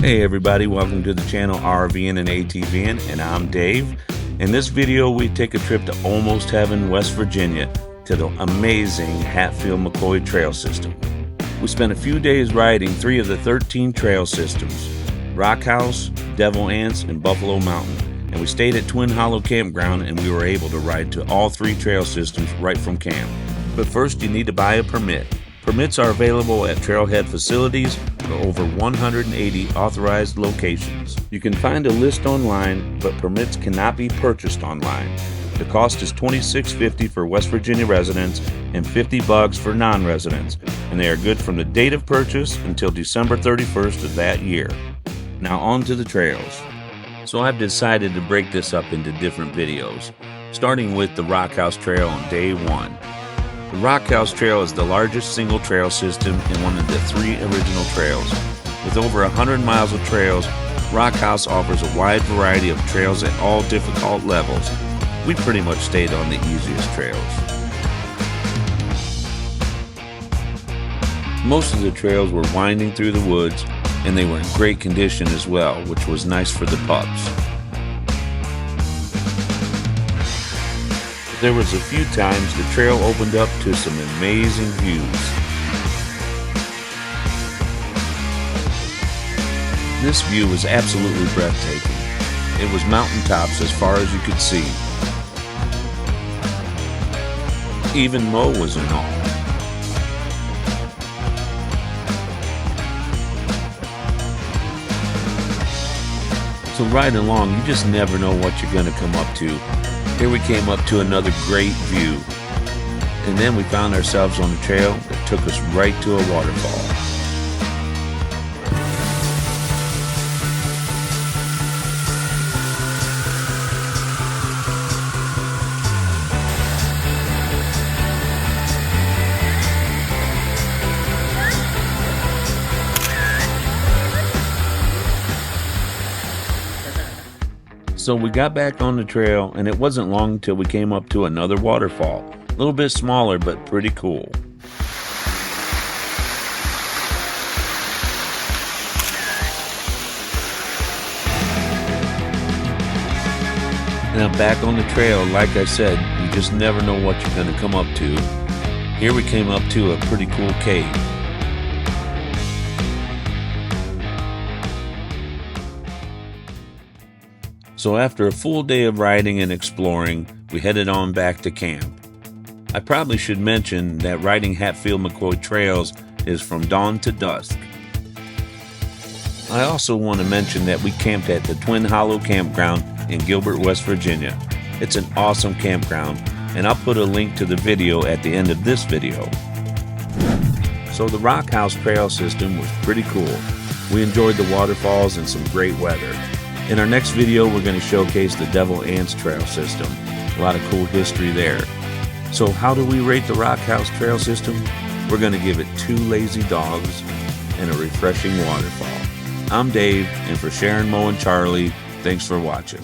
Hey everybody, welcome to the channel RV'n and ATV'n, and I'm Dave. In this video we take a trip to almost heaven, West Virginia, to the amazing Hatfield McCoy trail system. We spent a few days riding 3 of the 13 trail systems, Rockhouse, Anse, and Buffalo Mountain, and we stayed at Twin Hollow Campground and we were able to ride to all 3 trail systems right from camp. But first you need to buy a permit. Permits are available at trailhead facilities for over 180 authorized locations. You can find a list online, but permits cannot be purchased online. The cost is $26.50 for West Virginia residents and $50 for non-residents, and they are good from the date of purchase until December 31st of that year. Now on to the trails. So I've decided to break this up into different videos, starting with the Rockhouse Trail on day 1. The Rockhouse Trail is the largest single trail system in one of the 3 original trails. With over 100 miles of trails, Rockhouse offers a wide variety of trails at all difficult levels. We pretty much stayed on the easiest trails. Most of the trails were winding through the woods, and they were in great condition as well, which was nice for the pups. There was a few times the trail opened up to some amazing views. This view was absolutely breathtaking. It was mountaintops as far as you could see. Even Mo was in awe. So riding along, you just never know what you're going to come up to. Here we came up to another great view, and then we found ourselves on a trail that took us right to a waterfall. So we got back on the trail, and it wasn't long until we came up to another waterfall. A little bit smaller, but pretty cool. Now back on the trail, like I said, you just never know what you're going to come up to. Here we came up to a pretty cool cave. So after a full day of riding and exploring, we headed on back to camp. I probably should mention that riding Hatfield McCoy trails is from dawn to dusk. I also want to mention that we camped at the Twin Hollow Campground in Gilbert, West Virginia. It's an awesome campground, and I'll put a link to the video at the end of this video. So the Rockhouse trail system was pretty cool. We enjoyed the waterfalls and some great weather. In our next video, we're going to showcase the Anse trail system. A lot of cool history there. So how do we rate the Rockhouse trail system? We're going to give it 2 lazy dogs and a refreshing waterfall. I'm Dave, and for Sharon, Mo, and Charlie, thanks for watching.